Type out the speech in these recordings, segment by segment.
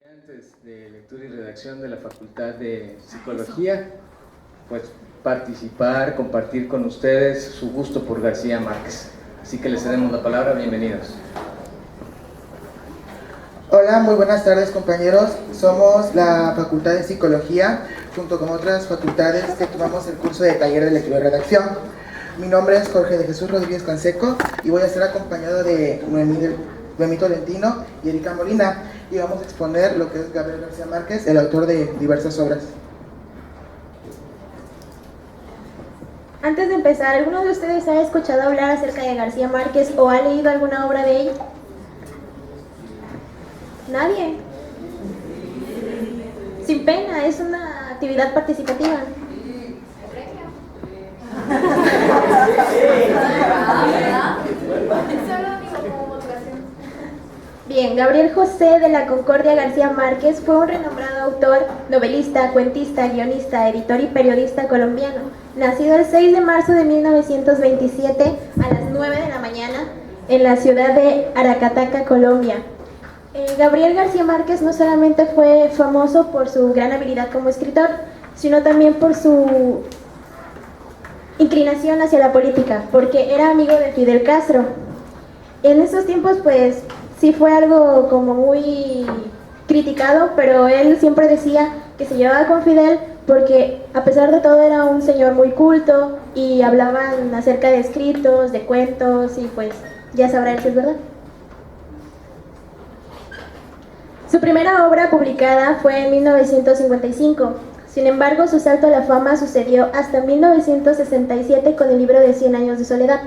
Estudiantes de lectura y redacción de la Facultad de Psicología, pues participar, compartir con ustedes su gusto por García Márquez. Así que les cedemos la palabra, bienvenidos. Hola, muy buenas tardes compañeros. Somos la Facultad de Psicología, junto con otras facultades que tomamos el curso de taller de lectura y redacción. Mi nombre es Jorge de Jesús Rodríguez Canseco y voy a estar acompañado de Noemí Tolentino y Erika Molina, y vamos a exponer lo que es Gabriel García Márquez, el autor de diversas obras. Antes de empezar, ¿alguno de ustedes ha escuchado hablar acerca de García Márquez o ha leído alguna obra de él? ¿Nadie? Sin pena, es una actividad participativa. Bien, Gabriel José de la Concordia García Márquez fue un renombrado autor, novelista, cuentista, guionista, editor y periodista colombiano, nacido el 6 de marzo de 1927 a las 9 de la mañana en la ciudad de Aracataca, Colombia. Gabriel García Márquez no solamente fue famoso por su gran habilidad como escritor, sino también por su inclinación hacia la política, porque era amigo de Fidel Castro. En esos tiempos, pues, sí fue algo como muy criticado, pero él siempre decía que se llevaba con Fidel porque a pesar de todo era un señor muy culto y hablaban acerca de escritos, de cuentos y pues ya sabrá él si es verdad. Su primera obra publicada fue en 1955, sin embargo su salto a la fama sucedió hasta 1967 con el libro de 100 años de soledad,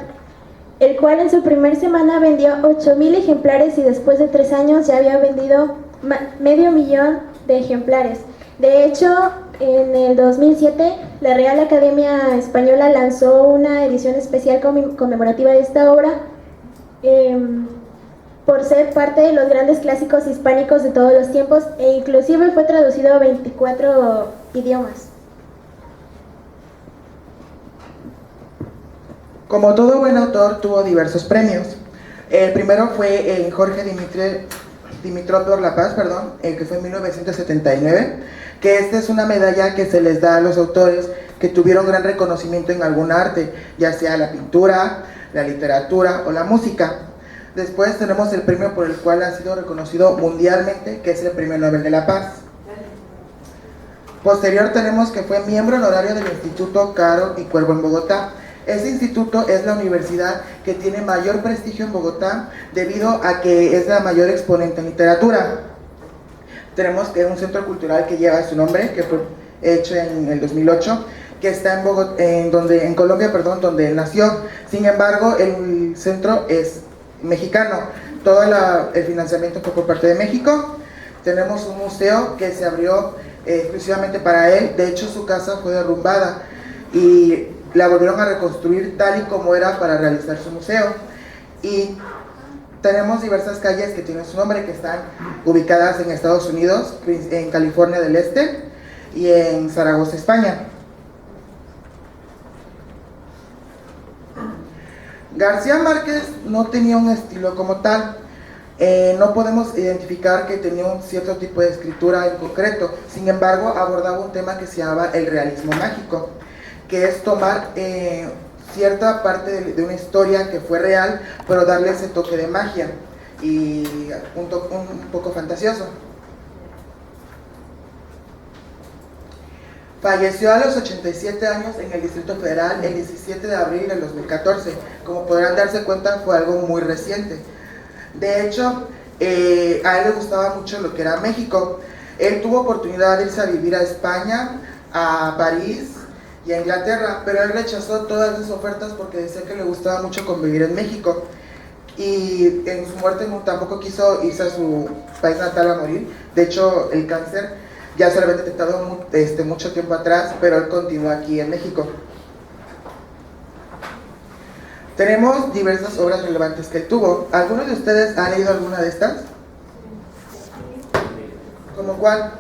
el cual en su primer semana vendió 8,000 ejemplares y después de 3 años ya había vendido 500,000 de ejemplares. De hecho, en el 2007, la Real Academia Española lanzó una edición especial conmemorativa de esta obra por ser parte de los grandes clásicos hispánicos de todos los tiempos e inclusive fue traducido a 24 idiomas. Como todo buen autor, tuvo diversos premios. El primero fue el Jorge Dimitrov por la Paz, el que fue en 1979, que esta es una medalla que se les da a los autores que tuvieron gran reconocimiento en algún arte, ya sea la pintura, la literatura o la música. Después tenemos el premio por el cual ha sido reconocido mundialmente, que es el Premio Nobel de la Paz. Posterior tenemos que fue miembro honorario del Instituto Caro y Cuervo en Bogotá. Ese instituto es la universidad que tiene mayor prestigio en Bogotá debido a que es la mayor exponente en literatura. Tenemos que un centro cultural que lleva su nombre, que fue hecho en el 2008, que está en Colombia, donde él nació. Sin embargo, el centro es mexicano. Todo el financiamiento fue por parte de México. Tenemos un museo que se abrió exclusivamente para él. De hecho, su casa fue derrumbada y la volvieron a reconstruir tal y como era para realizar su museo. Y tenemos diversas calles que tienen su nombre, que están ubicadas en Estados Unidos, en California del Este y en Zaragoza, España. García Márquez no tenía un estilo como tal. No podemos identificar que tenía un cierto tipo de escritura en concreto. Sin embargo, abordaba un tema que se llama el realismo mágico, que es tomar cierta parte de una historia que fue real, pero darle ese toque de magia y un poco fantasioso. Falleció a los 87 años en el Distrito Federal el 17 de abril del 2014. Como podrán darse cuenta, fue algo muy reciente. De hecho, a él le gustaba mucho lo que era México. Él tuvo oportunidad de irse a vivir a España, a París y a Inglaterra, pero él rechazó todas esas ofertas porque decía que le gustaba mucho convivir en México. Y en su muerte tampoco quiso irse a su país natal a morir. De hecho, el cáncer ya se lo había detectado mucho tiempo atrás, pero él continúa aquí en México. Tenemos diversas obras relevantes que él tuvo. ¿Algunos de ustedes han leído alguna de estas? ¿Cómo cuál?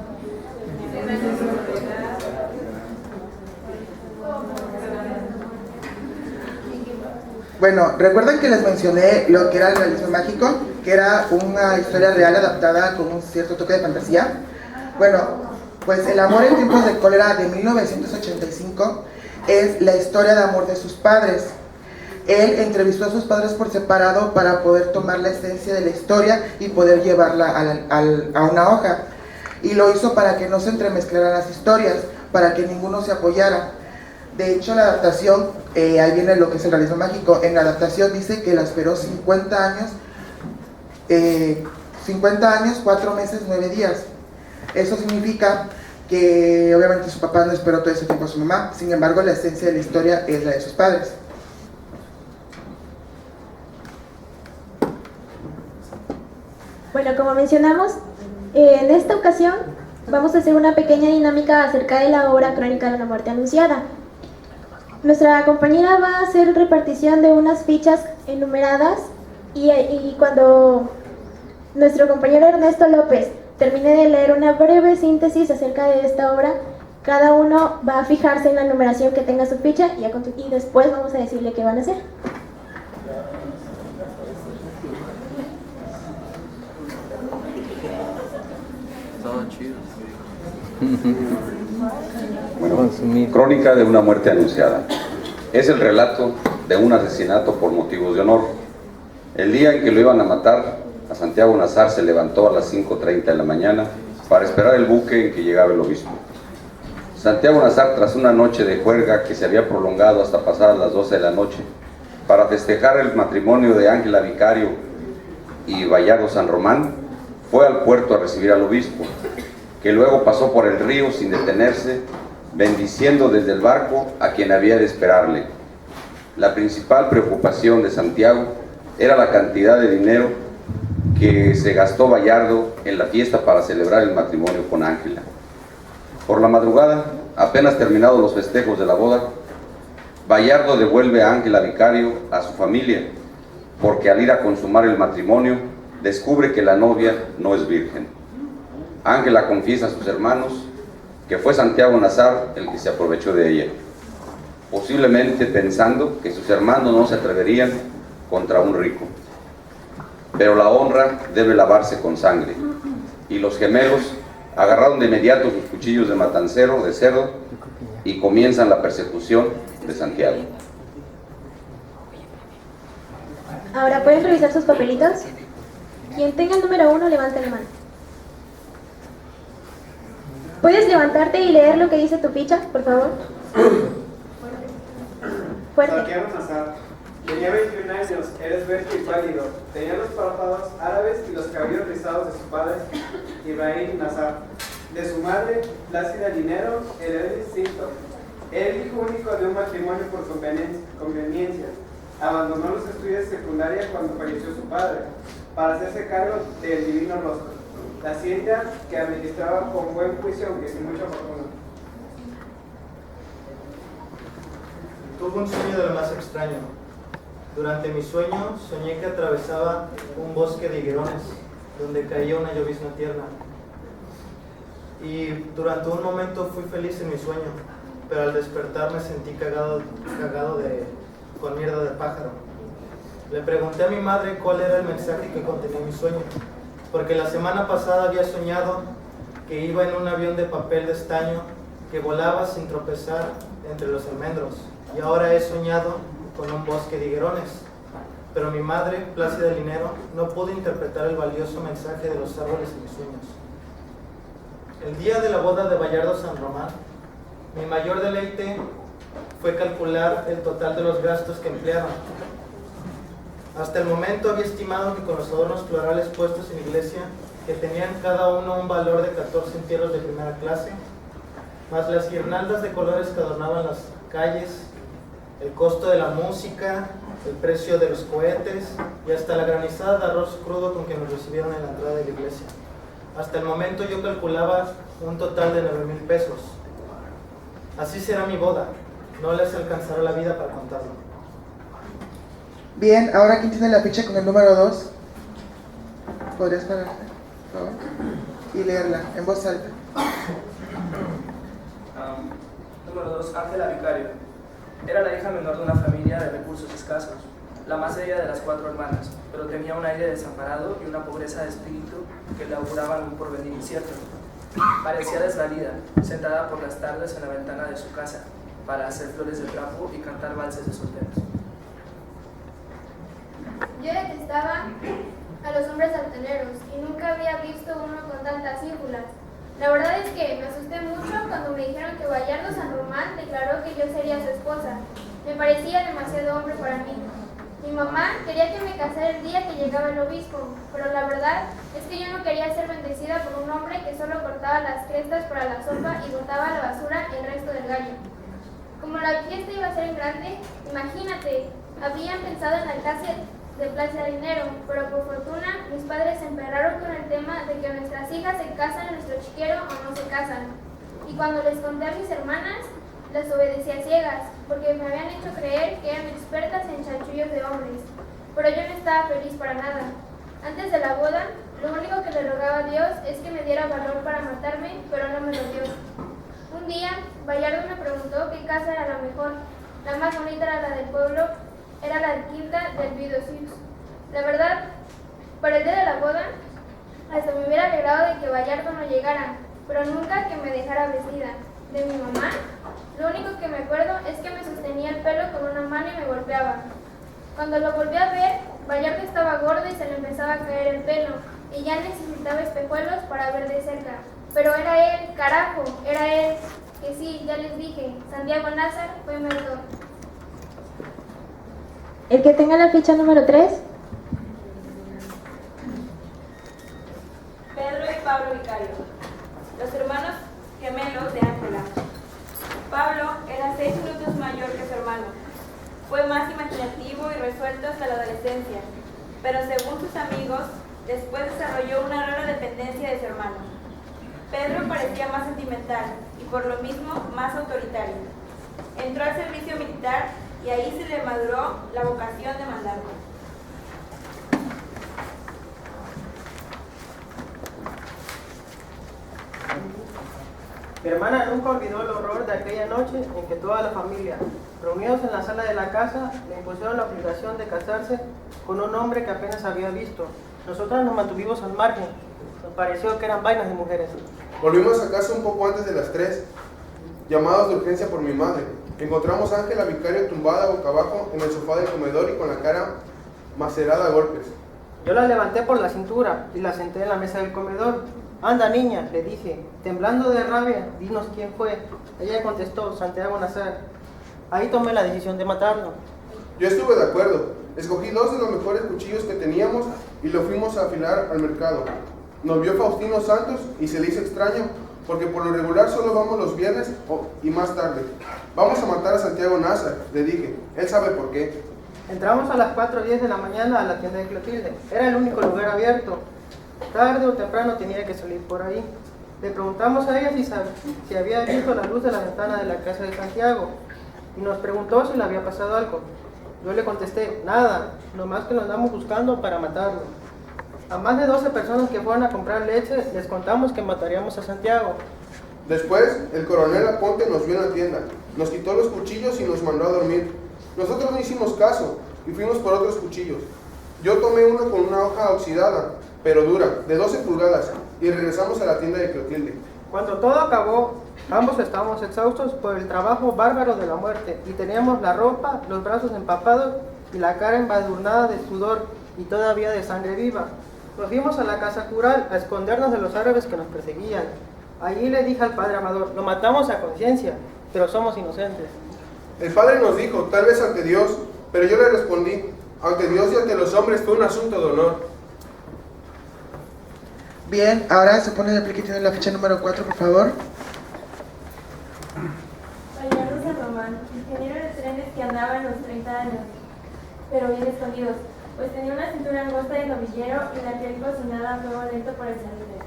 Bueno, ¿recuerdan que les mencioné lo que era el realismo mágico? Que era una historia real adaptada con un cierto toque de fantasía. Bueno, pues El amor en tiempos de cólera de 1985 es la historia de amor de sus padres. Él entrevistó a sus padres por separado para poder tomar la esencia de la historia y poder llevarla a una hoja. Y lo hizo para que no se entremezclaran las historias, para que ninguno se apoyara. De hecho, la adaptación, ahí viene lo que es el realismo mágico. En la adaptación dice que la esperó 50 años, 4 meses, 9 días. Eso significa que obviamente su papá no esperó todo ese tiempo a su mamá. Sin embargo, la esencia de la historia es la de sus padres. Bueno, como mencionamos, en esta ocasión vamos a hacer una pequeña dinámica acerca de la obra Crónica de una muerte anunciada. Nuestra compañera va a hacer repartición de unas fichas enumeradas y cuando nuestro compañero Ernesto López termine de leer una breve síntesis acerca de esta obra, cada uno va a fijarse en la numeración que tenga su ficha y después vamos a decirle qué van a hacer. Bueno, Crónica de una muerte anunciada. Es el relato de un asesinato por motivos de honor. El día en que lo iban a matar, a Santiago Nazar se levantó a las 5:30 de la mañana para esperar el buque en que llegaba el obispo. Santiago Nazar, tras una noche de juerga que se había prolongado hasta pasadas las 12 de la noche, para festejar el matrimonio de Ángela Vicario y Bayardo San Román, fue al puerto a recibir al obispo, que luego pasó por el río sin detenerse, bendiciendo desde el barco a quien había de esperarle. La principal preocupación de Santiago era la cantidad de dinero que se gastó Bayardo en la fiesta para celebrar el matrimonio con Ángela. Por la madrugada, apenas terminados los festejos de la boda, Bayardo devuelve a Ángela Vicario a su familia, porque al ir a consumar el matrimonio, descubre que la novia no es virgen. Ángela confiesa a sus hermanos que fue Santiago Nazar el que se aprovechó de ella, posiblemente pensando que sus hermanos no se atreverían contra un rico. Pero la honra debe lavarse con sangre, y los gemelos agarraron de inmediato sus cuchillos de matancero de cerdo y comienzan la persecución de Santiago. Ahora pueden revisar sus papelitos. Quien tenga el número 1, levante la mano. ¿Puedes levantarte y leer lo que dice tu ficha, por favor? Fuerte. Santiago Nazar tenía 21 años, era esbelto y pálido, tenía los párpados árabes y los cabellos rizados de su padre, Ibrahim Nazar. De su madre, Plácida Linero, heredó el instinto. Era el hijo único de un matrimonio por conveniencia. Abandonó los estudios de secundaria cuando falleció su padre, para hacerse cargo del divino rostro, la hacienda que administraba con buen juicio, aunque sin mucha fortuna. Tuve un sueño de lo más extraño. Durante mi sueño soñé que atravesaba un bosque de higuerones, donde caía una llovizna tierna. Y durante un momento fui feliz en mi sueño, pero al despertar me sentí cagado con mierda de pájaro. Le pregunté a mi madre cuál era el mensaje que contenía mi sueño, porque la semana pasada había soñado que iba en un avión de papel de estaño que volaba sin tropezar entre los almendros, y ahora he soñado con un bosque de higuerones. Pero mi madre, Plácida Linero, no pudo interpretar el valioso mensaje de los árboles en mis sueños. El día de la boda de Bayardo San Román, mi mayor deleite fue calcular el total de los gastos que emplearon. Hasta el momento había estimado que con los adornos florales puestos en la iglesia, que tenían cada uno un valor de 14 entierros de primera clase, más las guirnaldas de colores que adornaban las calles, el costo de la música, el precio de los cohetes y hasta la granizada de arroz crudo con que nos recibieron en la entrada de la iglesia. Hasta el momento yo calculaba un total de 9,000 pesos. Así será mi boda, no les alcanzará la vida para contarlo. Bien, ahora ¿quién tiene la ficha con el número 2? ¿Podrías pararte, por favor? Y leerla en voz alta. Número 2, Ángela Vicario. Era la hija menor de una familia de recursos escasos. la más seria de las 4 hermanas, pero tenía un aire desamparado y una pobreza de espíritu que le auguraban un porvenir incierto. Parecía desvalida, sentada por las tardes en la ventana de su casa, para hacer flores de trapo y cantar valses de solteros. Yo detestaba a los hombres altaneros y nunca había visto uno con tantas ínfulas. La verdad es que me asusté mucho cuando me dijeron que Bayardo San Román declaró que yo sería su esposa. Me parecía demasiado hombre para mí. Mi mamá quería que me casara el día que llegaba el obispo, pero la verdad es que yo no quería ser bendecida por un hombre que solo cortaba las crestas para la sopa y botaba a la basura el resto del gallo. Como la fiesta iba a ser en grande, imagínate, habían pensado en la casa de Plaza de Dinero, pero por fortuna mis padres se emperraron con el tema de que nuestras hijas se casan en nuestro chiquero o no se casan. Y cuando les conté a mis hermanas, las obedecí a ciegas, porque me habían hecho creer que eran expertas en chanchullos de hombres, pero yo no estaba feliz para nada. Antes de la boda, lo único que le rogaba a Dios es que me diera valor para matarme, pero no me lo dio. Un día, Bayardo me preguntó qué casa era la mejor. La más bonita era la del pueblo, era la quinta del Viudo Siux. La verdad, para el día de la boda, hasta me hubiera alegrado de que Bayardo no llegara, pero nunca que me dejara vestida. De mi mamá, lo único que me acuerdo es que me sostenía el pelo con una mano y me golpeaba. Cuando lo volví a ver, Bayardo estaba gordo y se le empezaba a caer el pelo, y ya necesitaba espejuelos para ver de cerca. Pero era él, carajo, era él. Que sí, ya les dije, Santiago Nazar fue mi autor. El que tenga la ficha número 3. Pedro y Pablo Vicario, los hermanos gemelos de Ángela. Pablo era 6 minutos mayor que su hermano. Fue más imaginativo y resuelto hasta la adolescencia, pero según sus amigos, después desarrolló una rara dependencia de su hermano. Pedro parecía más sentimental y por lo mismo más autoritario. Entró al servicio militar y ahí se le maduró la vocación de mandarlo. Mi hermana nunca olvidó el horror de aquella noche en que toda la familia, reunidos en la sala de la casa, le impusieron la obligación de casarse con un hombre que apenas había visto. Nosotros nos mantuvimos al margen, nos pareció que eran vainas de mujeres. Volvimos a casa un poco antes de las 3, llamados de urgencia por mi madre. Encontramos a Ángela Vicario tumbada boca abajo en el sofá del comedor y con la cara macerada a golpes. Yo la levanté por la cintura y la senté en la mesa del comedor. Anda, niña, le dije, temblando de rabia, dinos quién fue. Ella contestó, Santiago Nazar. Ahí tomé la decisión de matarlo. Yo estuve de acuerdo. Escogí 2 de los mejores cuchillos que teníamos y lo fuimos a afilar al mercado. Nos vio Faustino Santos y se le hizo extraño porque por lo regular solo vamos los viernes y más tarde. Vamos a matar a Santiago Nazar, le dije. Él sabe por qué. Entramos a las 4:10 de la mañana a la tienda de Clotilde. Era el único lugar abierto. Tarde o temprano tenía que salir por ahí. Le preguntamos a ella si había visto la luz de la ventana de la casa de Santiago y nos preguntó si le había pasado algo. Yo le contesté, nada, nomás que lo andamos buscando para matarlo. A más de 12 personas que fueron a comprar leche les contamos que mataríamos a Santiago. Después, el coronel Aponte nos vio en la tienda, nos quitó los cuchillos y nos mandó a dormir. Nosotros no hicimos caso y fuimos por otros cuchillos. Yo tomé uno con una hoja oxidada, pero dura, de 12 pulgadas, y regresamos a la tienda de Clotilde. Cuando todo acabó, ambos estábamos exhaustos por el trabajo bárbaro de la muerte, y teníamos la ropa, los brazos empapados y la cara embadurnada de sudor y todavía de sangre viva. Nos fuimos a la casa cural a escondernos de los árabes que nos perseguían. Allí le dije al padre Amador, lo matamos a conciencia, pero somos inocentes. El padre nos dijo, tal vez ante Dios, pero yo le respondí, ante Dios y ante los hombres fue un asunto de honor. Bien, ahora se pone de pie que tiene la ficha número 4, por favor. Bayardo San Román, ingeniero de trenes que andaba en los 30 años, pero bien escondidos, pues tenía una cintura angosta de novillero y la piel cocinada a fuego lento por el salitre.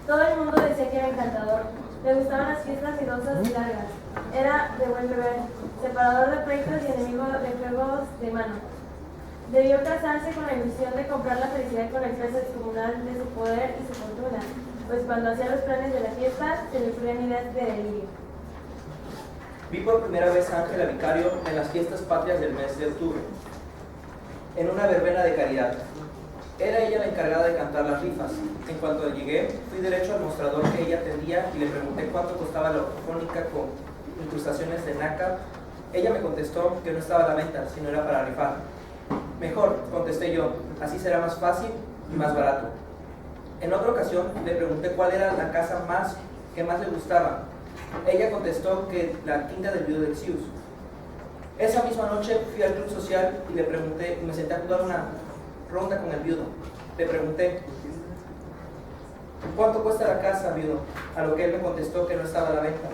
Todo el mundo decía que era encantador, le gustaban las fiestas miedosas y largas, era de buen beber, separador de pleitos y enemigo de juegos de mano. Debió casarse con la ilusión de comprar la felicidad con el peso descomunal de su poder y su fortuna, pues cuando hacía los planes de la fiesta se le ocurrían ideas de delirio. Vi por primera vez a Ángela Vicario en las fiestas patrias del mes de octubre. en una verbena de caridad. Era ella la encargada de cantar las rifas. En cuanto llegué, fui derecho al mostrador que ella atendía y le pregunté cuánto costaba la ortofónica con incrustaciones de nácar. Ella me contestó que no estaba a la venta, sino era para rifar. Mejor, contesté yo, así será más fácil y más barato. En otra ocasión le pregunté cuál era la casa que más le gustaba. Ella contestó que la quinta del viudo de Xius. Esa misma noche fui al club social y le pregunté, y me senté a jugar una ronda con el viudo. Le pregunté, ¿cuánto cuesta la casa, viudo? A lo que él me contestó que no estaba a la venta.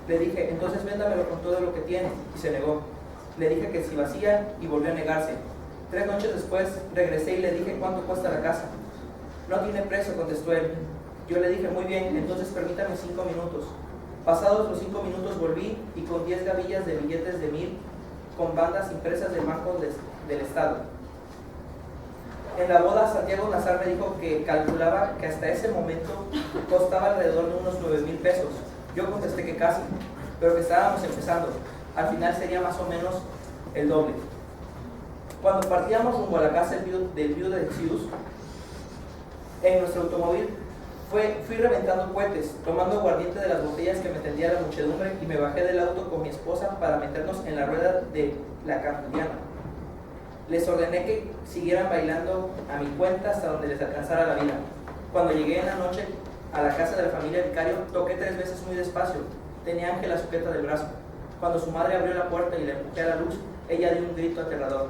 Le dije, entonces véndamelo con todo lo que tiene, y se negó. Le dije que si vacía y volvió a negarse. 3 noches después regresé y le dije cuánto cuesta la casa. No tiene precio, contestó él. Yo le dije, muy bien, entonces permítame 5 minutos. Pasados los 5 minutos volví y con 10 gavillas de billetes de 1000 con bandas impresas del Banco del Estado. En la boda, Santiago Nazar me dijo que calculaba que hasta ese momento costaba alrededor de unos 9,000 pesos. Yo contesté que casi, pero que estábamos empezando. Al final sería más o menos el doble. Cuando partíamos rumbo a la casa del viudo de Xius, en nuestro automóvil fui reventando cohetes, tomando aguardiente de las botellas que me tendía la muchedumbre y me bajé del auto con mi esposa para meternos en la rueda de la campiana. Les ordené que siguieran bailando a mi cuenta hasta donde les alcanzara la vida. Cuando llegué en la noche a la casa de la familia Vicario, toqué 3 veces muy despacio. Tenía a Ángela sujeta del brazo. Cuando su madre abrió la puerta y le empujé a la luz, ella dio un grito aterrador.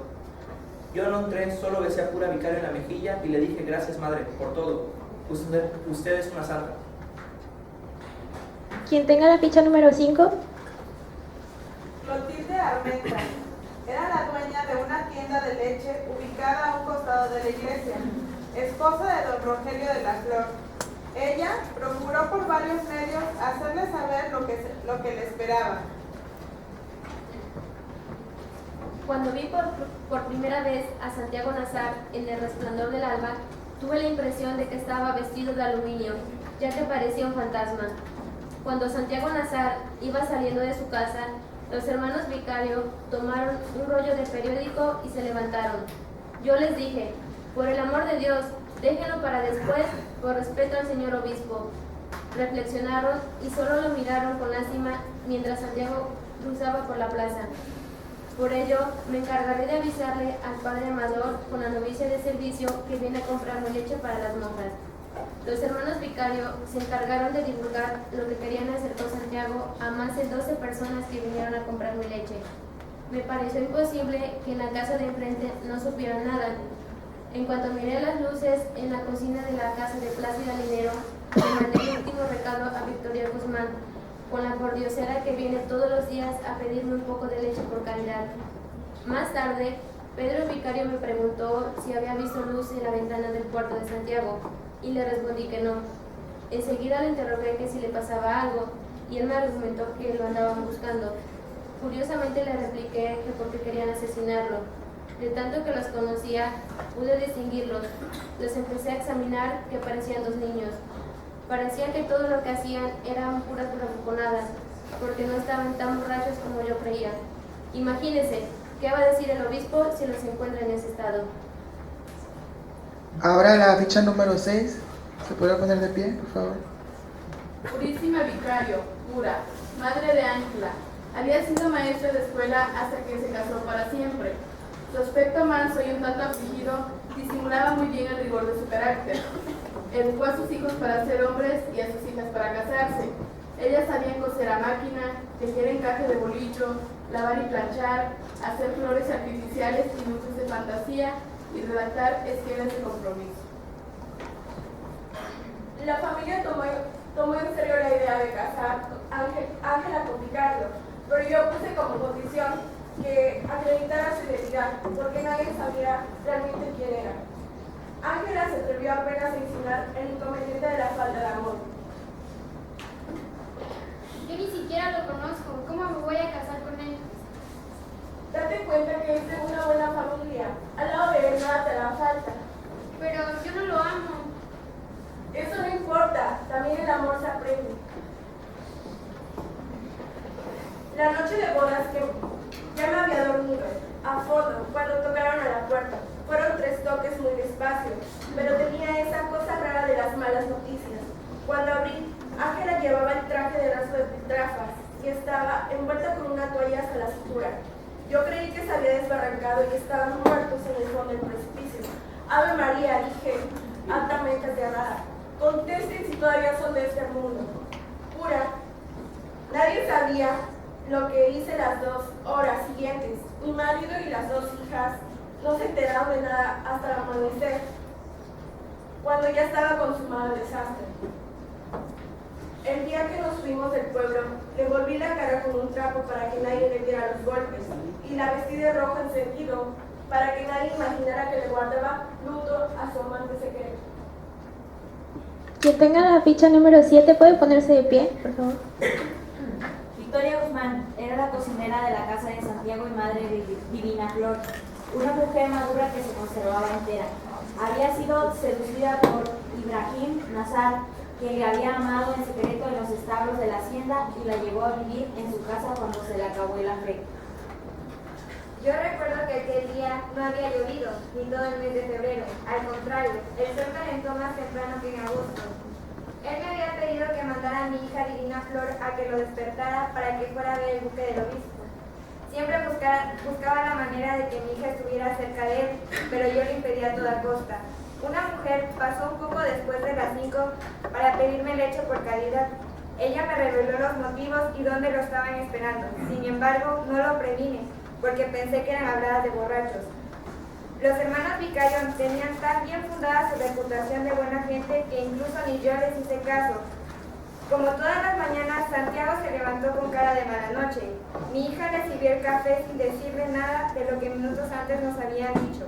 Yo no entré, solo besé a cura Vicario en la mejilla y le dije, gracias madre, por todo. Usted es una santa. Quien tenga la ficha número 5. Clotilde Armenta era la dueña de una tienda de leche ubicada a un costado de la iglesia, esposa de don Rogelio de la Flor. Ella procuró por varios medios hacerle saber lo que le esperaba. Cuando vi por primera vez a Santiago Nazar en El Resplandor del Alba, tuve la impresión de que estaba vestido de aluminio, ya que parecía un fantasma. Cuando Santiago Nazar iba saliendo de su casa, los hermanos Vicario tomaron un rollo de periódico y se levantaron. Yo les dije, por el amor de Dios, déjenlo para después, por respeto al señor obispo. Reflexionaron y solo lo miraron con lástima mientras Santiago cruzaba por la plaza. Por ello, me encargaré de avisarle al padre Amador con la novicia de servicio que viene a comprarme leche para las monjas. Los hermanos Vicario se encargaron de divulgar lo que querían hacer con Santiago a más de 12 personas que vinieron a comprar mi leche. Me pareció imposible que en la casa de enfrente no supieran nada. En cuanto miré las luces en la cocina de la casa de Plácida Linero, le mandé el último recado a Victoria Guzmán, con la pordiosera que viene todos los días a pedirme un poco de leche por caridad. Más tarde, Pedro Vicario me preguntó si había visto luz en la ventana del cuarto de Santiago, y le respondí que no. Enseguida le interrogué que si le pasaba algo, y él me argumentó que lo andaban buscando. Curiosamente le repliqué que porque querían asesinarlo. De tanto que los conocía, pude distinguirlos. Los empecé a examinar, que parecían 2 niños. Parecía que todo lo que hacían eran puras bravuconadas, porque no estaban tan borrachos como yo creía. Imagínense, ¿qué va a decir el obispo si los encuentra en ese estado? Ahora la ficha número 6. ¿Se puede poner de pie, por favor? Purísima Vicario, cura, madre de Ángela. Había sido maestra de escuela hasta que se casó para siempre. Su aspecto manso y un tanto afligido disimulaba muy bien el rigor de su carácter. Educó a sus hijos para ser hombres y a sus hijas para casarse. Ellas sabían coser a máquina, tejer encaje de bolillo, lavar y planchar, hacer flores artificiales y luces de fantasía y redactar esquemas de compromiso. La familia tomó en serio la idea de casar a Ángela con Vicario, pero yo puse como condición que acreditara su identidad, porque nadie sabía realmente quién era. Ángela se atrevió apenas a insinuar el inconveniente de la falta de amor. Yo ni siquiera lo conozco. ¿Cómo me voy a casar con él? Date cuenta que es de una buena familia. Al lado de él nada te hará falta. Pero yo no lo amo. Eso no importa. También el amor se aprende. La noche de bodas que ya me había dormido, a fondo, cuando tocaron a la puerta. Fueron 3 toques muy despacio, pero tenía esa cosa rara de las malas noticias. Cuando abrí, Ángela llevaba el traje de lazo de piltrafas y estaba envuelta con una toalla hasta la cintura. Yo creí que se había desbarrancado y estaban muertos en el fondo del precipicio. Ave María, dije, altamente aterrada. Contesten si todavía son de este mundo. Pura, nadie sabía lo que hice las 2 horas siguientes. Mi marido y las 2 hijas no se enteraron de nada hasta el amanecer, cuando ya estaba consumado el desastre. El día que nos fuimos del pueblo, le volví la cara con un trapo para que nadie le viera los golpes, y la vestí de rojo encendido para que nadie imaginara que le guardaba luto a su amante secreto. Quien tenga la ficha número 7 puede ponerse de pie, por favor. Victoria Guzmán era la cocinera de la casa de Santiago y madre de Divina Flor, una mujer madura que se conservaba entera. Había sido seducida por Ibrahim Nazar, que le había amado en secreto en los establos de la hacienda y la llevó a vivir en su casa cuando se le acabó el hambre. Yo recuerdo que aquel día no había llovido, ni todo el mes de febrero. Al contrario, el sol calentó más temprano que en agosto. Él me había pedido que mandara a mi hija Divina Flor a que lo despertara para que fuera a ver el buque del obispo. Siempre buscaba la manera de que mi hija estuviera cerca de él, pero yo le impedía a toda costa. Una mujer pasó un poco después de las 5 para pedirme leche por caridad. Ella me reveló los motivos y dónde lo estaban esperando. Sin embargo, no lo previne, porque pensé que eran habladas de borrachos. Los hermanos Vicarios tenían tan bien fundada su reputación de buena gente que incluso ni yo les hice caso. Como todas las mañanas, Santiago se levantó con cara de mala noche. Mi hija le sirvió el café sin decirle nada de lo que minutos antes nos habían dicho.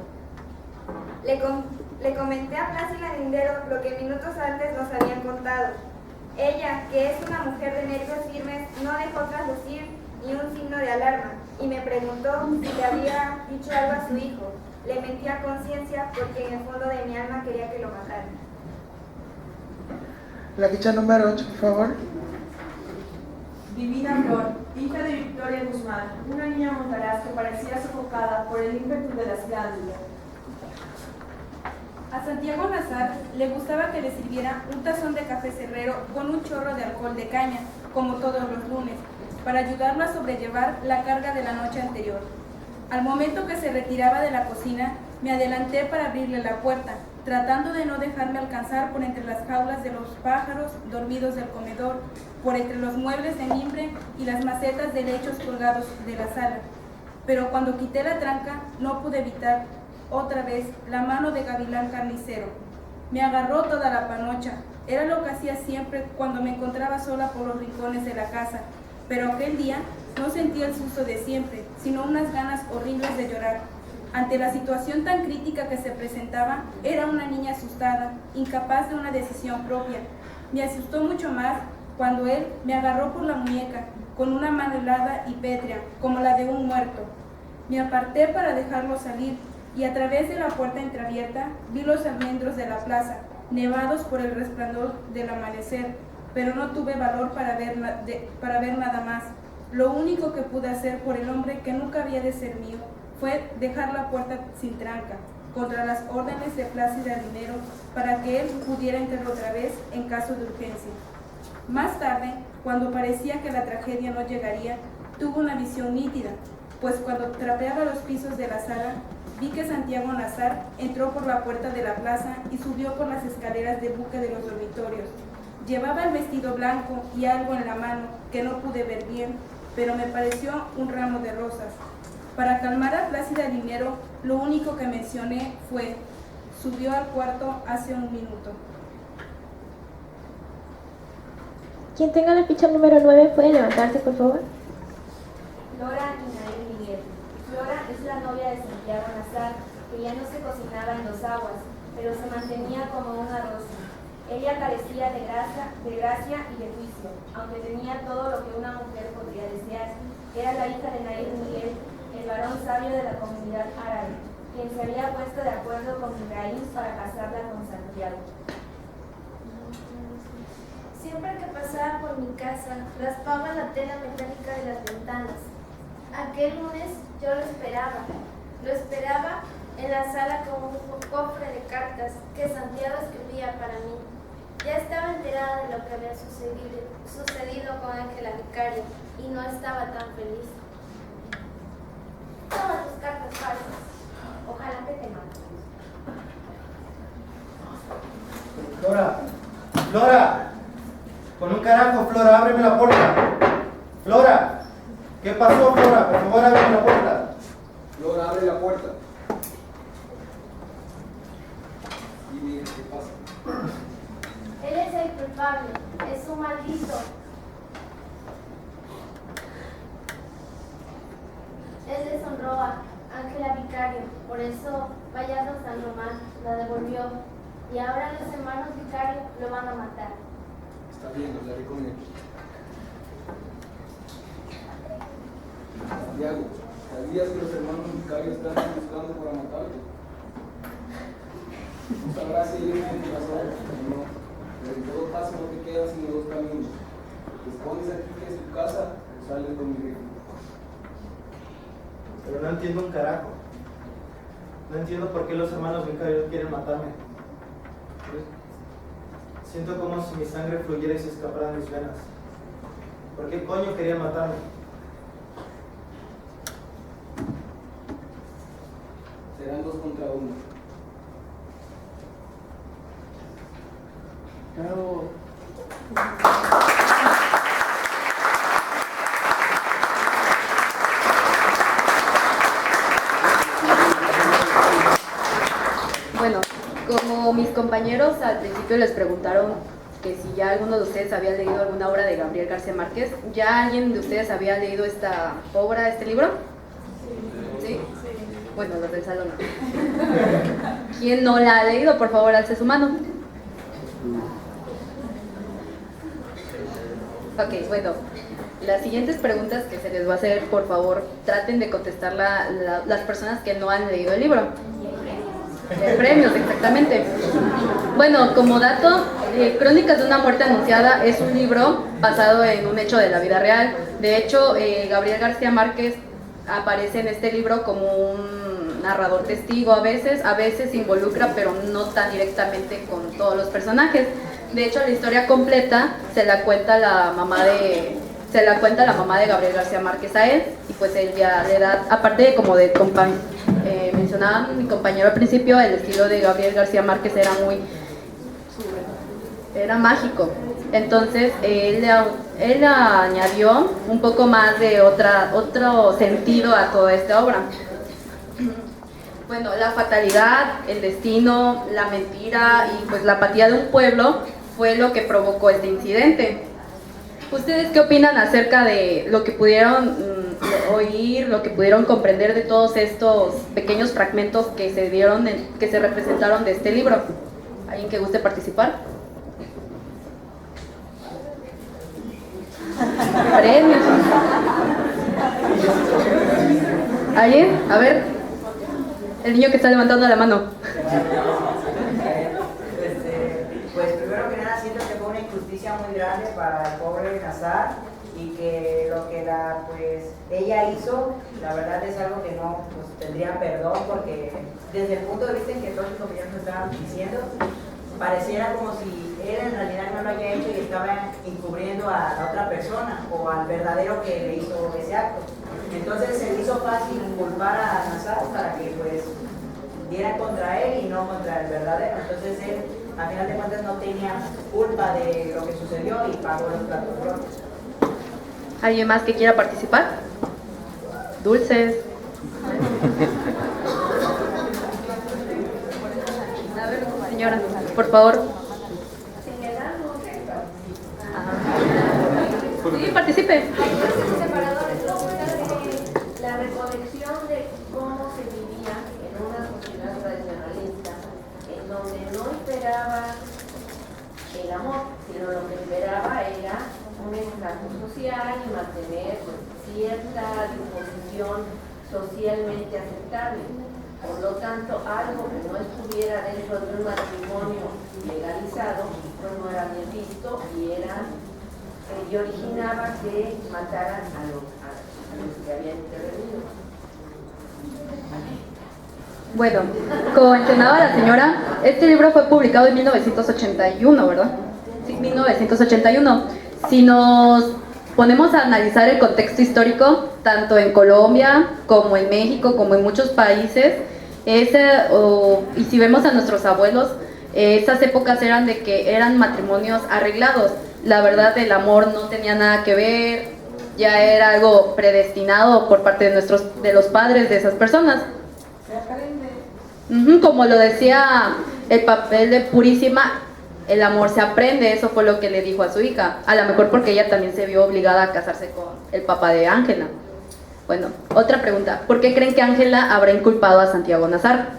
Le comenté a Plácida Lindero lo que minutos antes nos habían contado. Ella, que es una mujer de nervios firmes, no dejó traslucir ni un signo de alarma y me preguntó si le había dicho algo a su hijo. Le mentí a conciencia porque en el fondo de mi alma quería que lo mataran. La ficha número 8, por favor. Divina Flor, hija de Victoria Guzmán, una niña montaraz que parecía sofocada por el ímpetu de las glándulas. A Santiago Nazar le gustaba que le sirviera un tazón de café cerrero con un chorro de alcohol de caña, como todos los lunes, para ayudarlo a sobrellevar la carga de la noche anterior. Al momento que se retiraba de la cocina, me adelanté para abrirle la puerta, tratando de no dejarme alcanzar por entre las jaulas de los pájaros dormidos del comedor, por entre los muebles de mimbre y las macetas de lechos colgados de la sala. Pero cuando quité la tranca, no pude evitar otra vez la mano de Gavilán Carnicero. Me agarró toda la panocha. Era lo que hacía siempre cuando me encontraba sola por los rincones de la casa, pero aquel día no sentí el susto de siempre, sino unas ganas horribles de llorar. Ante la situación tan crítica que se presentaba, era una niña asustada, incapaz de una decisión propia. Me asustó mucho más cuando él me agarró por la muñeca, con una mano helada y pétrea, como la de un muerto. Me aparté para dejarlo salir, y a través de la puerta entreabierta vi los almendros de la plaza, nevados por el resplandor del amanecer, pero no tuve valor para ver nada más. Lo único que pude hacer por el hombre que nunca había de ser mío fue dejar la puerta sin tranca, contra las órdenes de Plácida Lindero, para que él pudiera entrar otra vez en caso de urgencia. Más tarde, cuando parecía que la tragedia no llegaría, tuve una visión nítida, pues cuando trapeaba los pisos de la sala, vi que Santiago Nazar entró por la puerta de la plaza y subió por las escaleras de buque de los dormitorios. Llevaba el vestido blanco y algo en la mano que no pude ver bien, pero me pareció un ramo de rosas. Para calmar a Plácida Lindero, lo único que mencioné fue: subió al cuarto hace un minuto. Quien tenga la ficha número 9 puede levantarse, por favor. Flora Inaí Miguel. Flora es la novia de Santiago Nazar, que ya no se cocinaba en 2 aguas, pero se mantenía como una rosa. Ella carecía de gracia y de juicio, aunque tenía todo lo que una mujer podría desear. Era la hija de Nair Miguel, el varón sabio de la comunidad árabe, quien se había puesto de acuerdo con Ibrahim para casarla con Santiago. Siempre que pasaba por mi casa, raspaba la tela metálica de las ventanas. Aquel lunes yo lo esperaba en la sala con un cofre de cartas que Santiago escribía para mí. Ya estaba enterada de lo que había sucedido con Ángela Vicario y no estaba tan feliz. Toma tus cartas falsas. Ojalá que te maten. Flora, Flora, con un carajo, Flora, ábreme la puerta. Flora, ¿qué pasó, Flora? Por favor, ábreme la puerta. Flora, abre la puerta. Dime, ¿qué pasa? Él es el culpable, es un maldito. Él deshonró a Ángela Vicario, por eso Bayardo San Román la devolvió. Y ahora los hermanos Vicario lo van a matar. Está bien, hablaré con él. Santiago, ¿sabías que los hermanos Vicario están buscando para matarte? No sabrás si ellos tienen razón o no, pero en todo caso no te quedas sino dos caminos. Te escondes aquí que es tu casa o sales con mi rifle. Pero no entiendo un carajo. No entiendo por qué los hermanos Vicario quieren matarme. Siento como si mi sangre fluyera y se escapara de mis venas. ¿Por qué coño querían matarme? Serán 2 contra 1. Bravo. Bueno, como mis compañeros al principio les preguntaron que si ya alguno de ustedes había leído alguna obra de Gabriel García Márquez, ¿ya alguien de ustedes había leído esta obra, este libro? ¿Sí? Bueno, los del salón no. ¿Quién no la ha leído? Por favor, alce su mano. Ok, bueno, las siguientes preguntas que se les va a hacer, por favor, traten de contestar las personas que no han leído el libro. Premios, exactamente. Bueno, como dato, Crónicas de una muerte anunciada es un libro basado en un hecho de la vida real. De hecho, Gabriel García Márquez aparece en este libro como un narrador testigo a veces se involucra, pero no tan directamente con todos los personajes. De hecho, la historia completa se la cuenta la mamá de Gabriel García Márquez a él, y pues él ya le da, aparte de como de mencionaba mi compañero al principio, el estilo de Gabriel García Márquez era mágico. Entonces él añadió un poco más de otro sentido a toda esta obra. Bueno, la fatalidad, el destino, la mentira y pues la apatía de un pueblo fue lo que provocó este incidente. ¿Ustedes qué opinan acerca de lo que pudieron oír, lo que pudieron comprender de todos estos pequeños fragmentos que se representaron de este libro? ¿Alguien que guste participar? Premios. ¿Alguien? A ver. El niño que está levantando la mano. Pues primero que nada siento que fue una injusticia muy grande para el pobre Nazar, y que lo que ella hizo, la verdad es algo que no tendría perdón, porque desde el punto de vista en que todos los compañeros nos estaban diciendo, pareciera como si él en realidad no lo haya hecho y estaba encubriendo a la otra persona o al verdadero que le hizo ese acto. Entonces se le hizo fácil culpar a Nazar para que diera contra él y no contra el verdadero. Entonces él, a final de cuentas, no tenía culpa de lo que sucedió y pagó los platos rotos. ¿Alguien más que quiera participar? Dulces. A ver, señora, por favor. Sí, participe. La recolección de cómo se vivía en una sociedad tradicionalista, en donde no esperaba el amor, sino lo que esperaba era un encaje social y mantener cierta disposición socialmente aceptable. Por lo tanto, algo que no estuviera dentro de un matrimonio legalizado, pues no era bien visto y originaba que mataran a los que habían intervenido. Bueno, como mencionaba la señora, este libro fue publicado en 1981, ¿verdad? Sí, 1981. Si nos ponemos a analizar el contexto histórico, tanto en Colombia como en México, como en muchos países, y si vemos a nuestros abuelos, esas épocas eran de que eran matrimonios arreglados. La verdad, el amor no tenía nada que ver, ya era algo predestinado por parte de los padres de esas personas. Como lo decía el papel de Purísima, el amor se aprende, eso fue lo que le dijo a su hija, a lo mejor porque ella también se vio obligada a casarse con el papá de Ángela. Bueno, otra pregunta, ¿por qué creen que Ángela habrá inculpado a Santiago Nazar?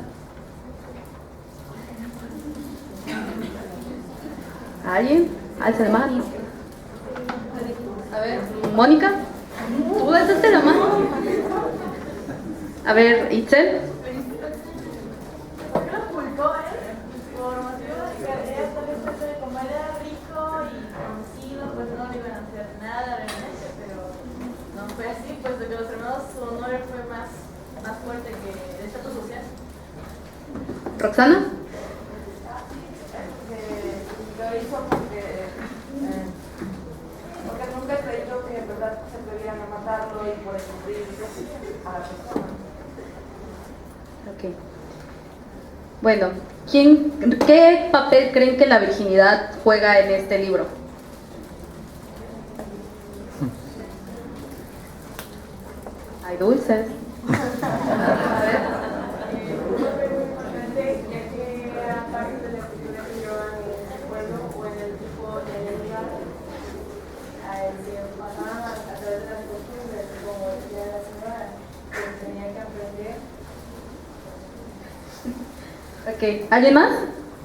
¿Alguien? ¿Alza la mano? A ver, Mónica, ¿tú alzaste la mano? A ver, Itzel. ¿Por qué lo culpó él? Por motivo de que ella tal vez pensó que como él era rico y conocido, pues no le iban a hacer nada realmente, pero no fue así, pues de que los hermanos, su honor fue más fuerte que el estatus social. ¿Roxana? Lo hizo porque nunca creyó que en verdad se atrevieran a matarlo y por sufrir a la persona. Ok. Bueno, ¿qué papel creen que la virginidad juega en este libro? Hay dulces. A ver. Ok, ¿alguien más?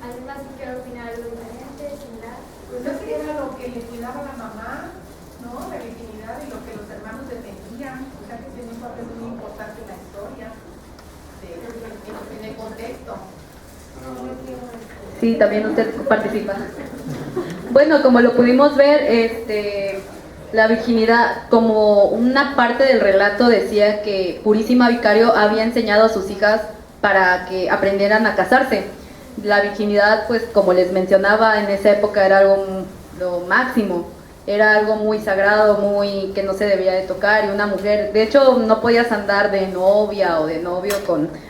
¿Alguien más que quiera opinar algo diferente, similar? Pues es que era lo que le cuidaba la mamá, ¿no? La virginidad y lo que los hermanos defendían, o sea que tenía un papel muy importante en la historia, en el contexto. Sí, también usted participa. Bueno, como lo pudimos ver, la virginidad, como una parte del relato decía que Purísima Vicario había enseñado a sus hijas para que aprendieran a casarse. La virginidad, pues como les mencionaba, en esa época era algo lo máximo, era algo muy sagrado, muy que no se debía de tocar, y una mujer, de hecho no podías andar de novia o de novio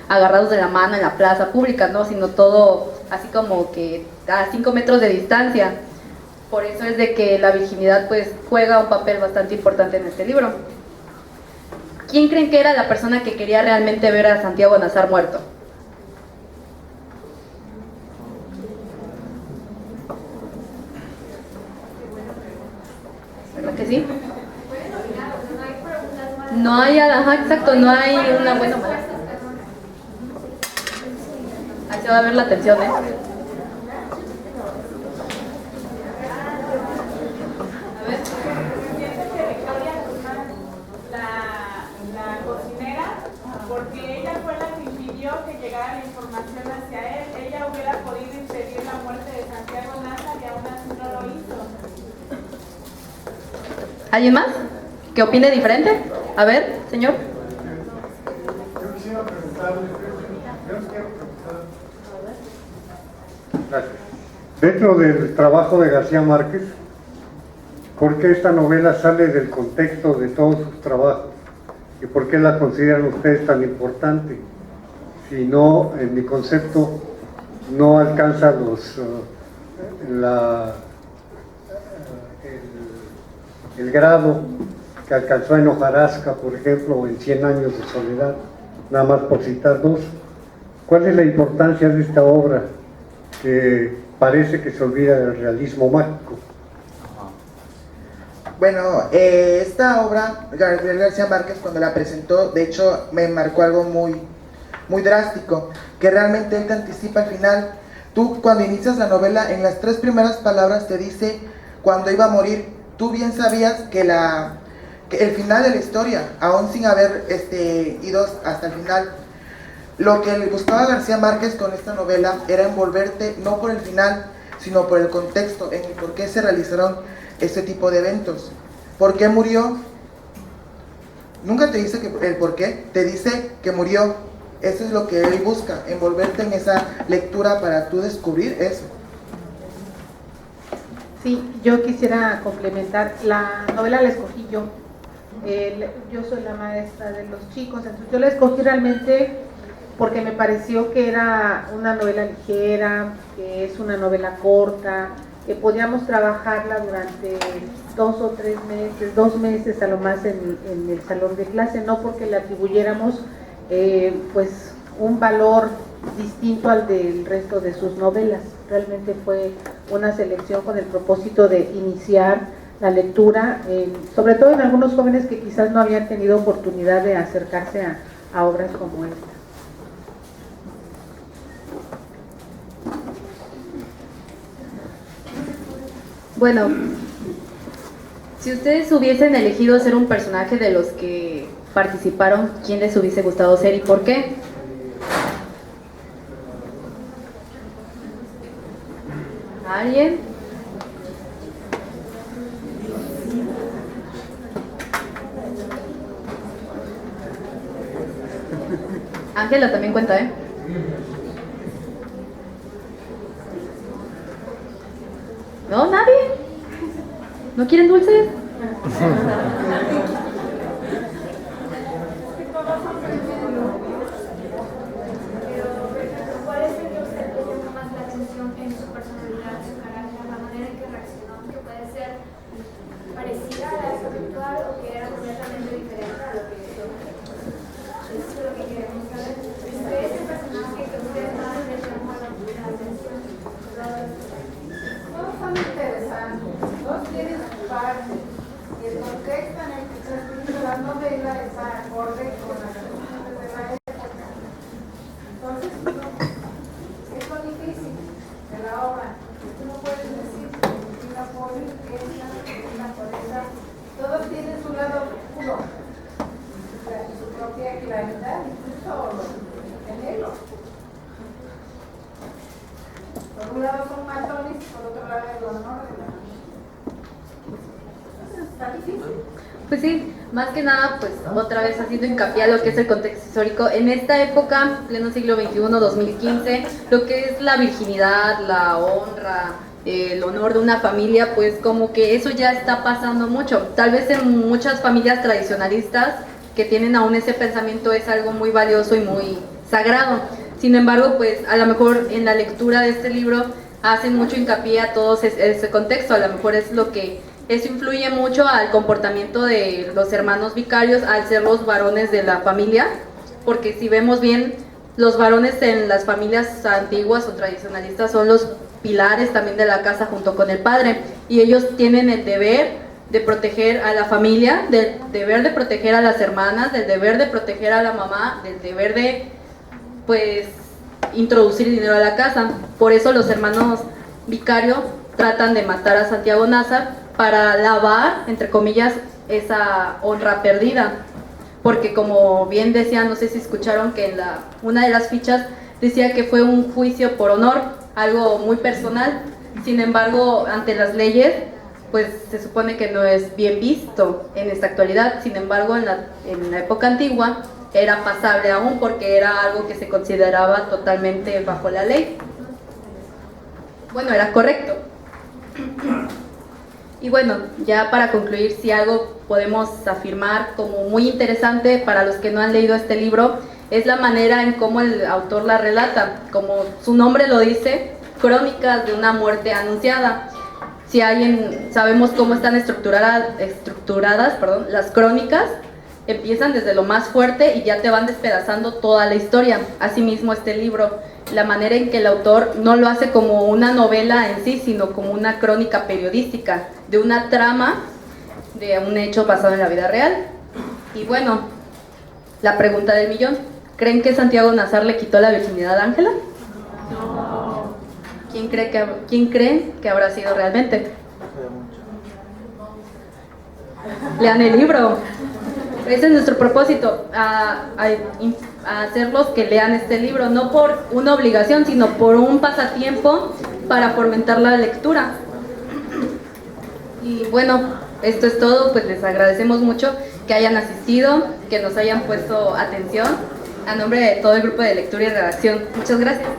agarrados de la mano en la plaza pública, ¿no? Sino todo así como que a 5 metros de distancia. Por eso es de que la virginidad pues juega un papel bastante importante en este libro. ¿Quién creen que era la persona que quería realmente ver a Santiago Nazar muerto? ¿Verdad que sí? No hay, ajá, exacto, no hay una buena mala. Ahí se va a ver la tensión, ¿eh? Porque ella fue la que impidió que llegara la información hacia él. Ella hubiera podido impedir la muerte de Santiago Nazar y aún así no lo hizo. ¿Alguien más que opine diferente? A ver, señor. Yo quisiera preguntarle, Gracias. Dentro del trabajo de García Márquez, ¿por qué esta novela sale del contexto de todos sus trabajos? ¿Y por qué la consideran ustedes tan importante? Si no, en mi concepto, no alcanza el grado que alcanzó en Hojarasca, por ejemplo, o en 100 años de soledad, nada más por citar dos. ¿Cuál es la importancia de esta obra que parece que se olvida del realismo mágico? Bueno, esta obra, Gabriel García Márquez, cuando la presentó, de hecho me marcó algo muy drástico, que realmente él te anticipa al final. Tú cuando inicias la novela, en las 3 primeras palabras te dice cuando iba a morir. Tú bien sabías que el final de la historia, aún sin haber ido hasta el final, lo que le buscaba García Márquez con esta novela era envolverte no por el final, sino por el contexto, en el por qué se realizaron este tipo de eventos. ¿Por qué murió? Nunca te dice el por qué, te dice que murió. Eso es lo que él busca, envolverte en esa lectura para tú descubrir eso. Sí, yo quisiera complementar, la novela la escogí yo. Yo soy la maestra de los chicos, entonces yo la escogí realmente porque me pareció que era una novela ligera, que es una novela corta, que podíamos trabajarla durante 2 o 3 meses, 2 meses a lo más en el salón de clase, no porque le atribuyéramos pues un valor distinto al del resto de sus novelas. Realmente fue una selección con el propósito de iniciar la lectura, sobre todo en algunos jóvenes que quizás no habían tenido oportunidad de acercarse a obras como esta. Bueno, si ustedes hubiesen elegido ser un personaje de los que participaron, ¿quién les hubiese gustado ser y por qué? ¿Alguien? Ángela también cuenta, ¿eh? ¿No? ¿Nadie? ¿No quieren dulces? ¿Cuál es el que usted le llama más la atención en su personalidad, su carácter, la manera en que reaccionó, que puede ser parecida a la actual o que era completamente diferente a lo que eso es lo que queremos saber? ¿Usted es el personaje que usted más le llamó la atención? Todos son interesantes, todos tienen su parte y el contexto en el que está escrito la novela está acorde con las costumbres de la época. Entonces, es lo difícil de la obra. Tú no puedes decir una por esta, una por esa. Todos tienen su lado oscuro, su propia claridad, incluso gemelos. Por un lado son matones, por otro lado el honor de la... Está difícil. Pues sí, más que nada, pues otra vez haciendo hincapié a lo que es el contexto histórico. En esta época, pleno siglo XXI, 2015, lo que es la virginidad, la honra, el honor de una familia, pues como que eso ya está pasando mucho. Tal vez en muchas familias tradicionalistas que tienen aún ese pensamiento es algo muy valioso y muy sagrado. Sin embargo, pues a lo mejor en la lectura de este libro hacen mucho hincapié a todo ese contexto. A lo mejor es lo que eso influye mucho al comportamiento de los hermanos vicarios al ser los varones de la familia, porque si vemos bien, los varones en las familias antiguas o tradicionalistas son los pilares también de la casa junto con el padre, y ellos tienen el deber de proteger a la familia, del deber de proteger a las hermanas, del deber de proteger a la mamá, del deber de pues introducir dinero a la casa. Por eso los hermanos Vicario tratan de matar a Santiago Nazar para lavar, entre comillas, esa honra perdida, porque como bien decían, no sé si escucharon que en una de las fichas decía que fue un juicio por honor, algo muy personal. Sin embargo, ante las leyes, pues se supone que no es bien visto en esta actualidad. Sin embargo, en la época antigua era pasable aún, porque era algo que se consideraba totalmente bajo la ley. Bueno, era correcto. Y bueno, ya para concluir, si algo podemos afirmar como muy interesante para los que no han leído este libro, es la manera en cómo el autor la relata. Como su nombre lo dice, crónicas de una muerte anunciada. Si sabemos cómo están estructuradas, las crónicas, empiezan desde lo más fuerte y ya te van despedazando toda la historia. Asimismo, este libro, la manera en que el autor no lo hace como una novela en sí, sino como una crónica periodística de una trama, de un hecho basado en la vida real. Y bueno, la pregunta del millón: ¿creen que Santiago Nazar le quitó la virginidad a Ángela? No. ¿Quién creen que habrá sido realmente? Lean el libro. Ese es nuestro propósito, a hacerlos que lean este libro, no por una obligación, sino por un pasatiempo para fomentar la lectura. Y bueno, esto es todo. Pues les agradecemos mucho que hayan asistido, que nos hayan puesto atención, a nombre de todo el grupo de lectura y redacción. Muchas gracias.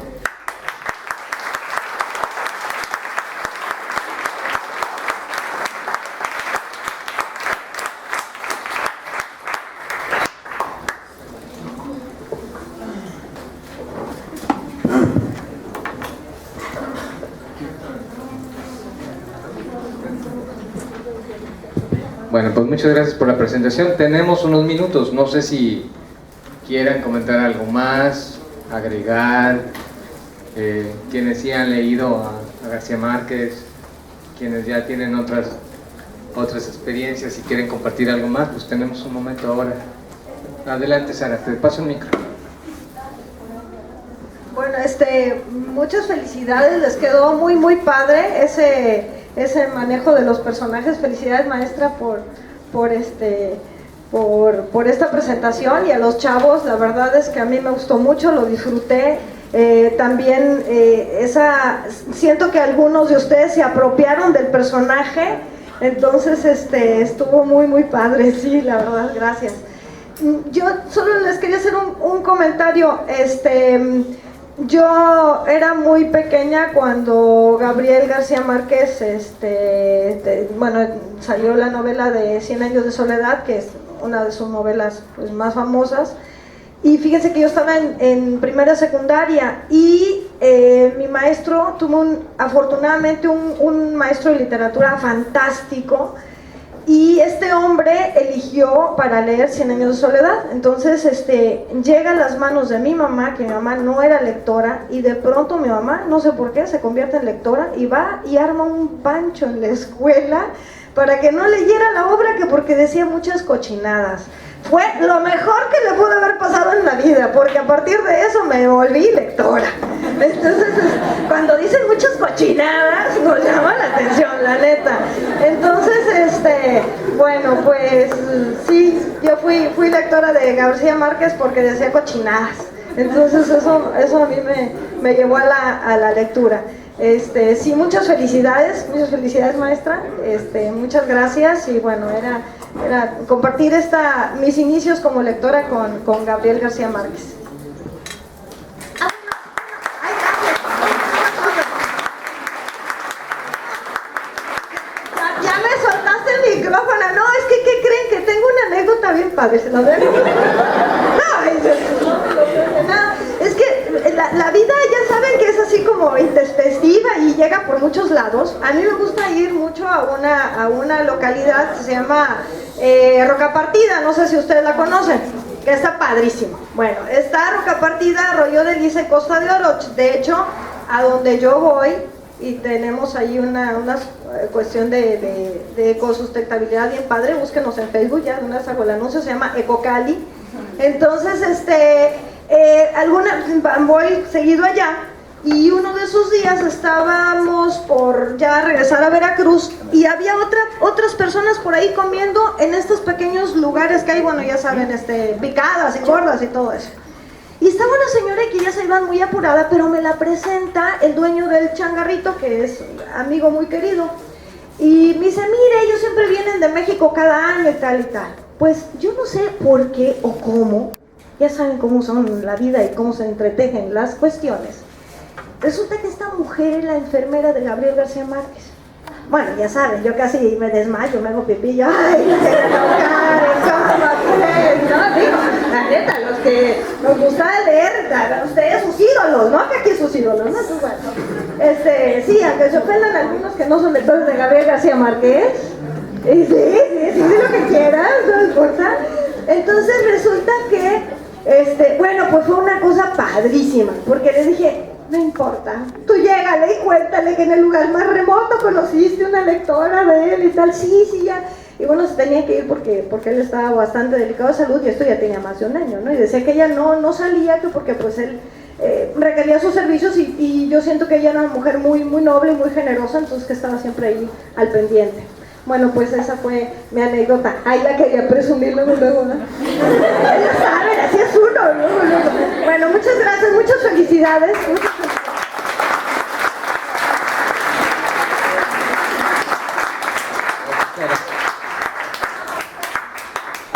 Bueno, pues muchas gracias por la presentación. Tenemos unos minutos, no sé si quieran comentar algo más, agregar, quienes sí han leído a García Márquez, quienes ya tienen otras experiencias y quieren compartir algo más, pues tenemos un momento ahora. Adelante, Sara, te paso el micro. Bueno, muchas felicidades, les quedó muy muy padre ese manejo de los personajes. Felicidades, maestra, por esta presentación, y a los chavos, la verdad es que a mí me gustó mucho, lo disfruté. También siento que algunos de ustedes se apropiaron del personaje, entonces estuvo muy muy padre, sí, la verdad, gracias. Yo solo les quería hacer un comentario. Yo era muy pequeña cuando Gabriel García Márquez, salió la novela de 100 años de soledad, que es una de sus novelas pues, más famosas, y fíjense que yo estaba en primera secundaria, y mi maestro tuvo afortunadamente un maestro de literatura fantástico, y este hombre eligió para leer 100 años de soledad. Entonces llega a las manos de mi mamá, que mi mamá no era lectora, y de pronto mi mamá, no sé por qué, se convierte en lectora y va y arma un pancho en la escuela para que no leyera la obra, que porque decía muchas cochinadas. Fue lo mejor que le pudo haber pasado en la vida, porque a partir de eso me volví lectora. Entonces, cuando dicen muchas cochinadas, nos llama la atención, la neta. Entonces, bueno, pues sí, yo fui lectora de García Márquez porque decía cochinadas. Entonces, eso a mí me llevó a la lectura. Sí, muchas felicidades, maestra, muchas gracias, y bueno, era compartir mis inicios como lectora con Gabriel García Márquez. Ya me soltaste el micrófono. No, es que ¿qué creen? Que tengo una anécdota bien padre, ¿se lo dejo? No, es que la vida, ya saben que es así como intempestiva y llega por muchos lados. A mí me gusta ir mucho a una localidad que se llama Rocapartida, no sé si ustedes la conocen, que está padrísimo. Bueno, está Rocapartida, Arroyo de Lisa y Costa de Oro. De hecho, a donde yo voy, y tenemos ahí una cuestión de ecosustentabilidad bien padre, búsquenos en Facebook, ya de una vez hago el anuncio, se llama Ecocali. Entonces, voy seguido allá, y uno de esos días estábamos por ya regresar a Veracruz, y había otras personas por ahí comiendo en estos pequeños lugares que hay, bueno, ya saben, picadas y gordas y todo eso. Y estaba una señora que ya se iba muy apurada, pero me la presenta el dueño del changarrito, que es amigo muy querido, y me dice, mire, ellos siempre vienen de México cada año y tal y tal. Pues yo no sé por qué o cómo, ya saben cómo son la vida y cómo se entretejen las cuestiones. Resulta que esta mujer es la enfermera de Gabriel García Márquez. Bueno, ya saben, yo casi me desmayo, me hago pipí, yo, ay, no, digo, la neta, los que nos gusta leer, ustedes sus ídolos, ¿no? Que aquí sus ídolos, ¿no? Entonces, bueno, sí, aunque se ofendan algunos que no son lectores de Gabriel García Márquez, sí, lo que quieras, no importa. Entonces resulta que, bueno, pues fue una cosa padrísima, porque le dije, no importa, tú llégale y cuéntale que en el lugar más remoto conociste una lectora de él y tal, sí, ya. Y bueno, se tenía que ir porque él estaba bastante delicado de salud, y esto ya tenía más de un año, ¿no? Y decía que ella no salía, que porque pues él requería sus servicios, y yo siento que ella era una mujer muy, muy noble y muy generosa, entonces que estaba siempre ahí al pendiente. Bueno, pues esa fue mi anécdota. Ahí la quería presumir luego, ¿no? Ya saben, así es uno, luego. Bueno, muchas gracias, muchas felicidades.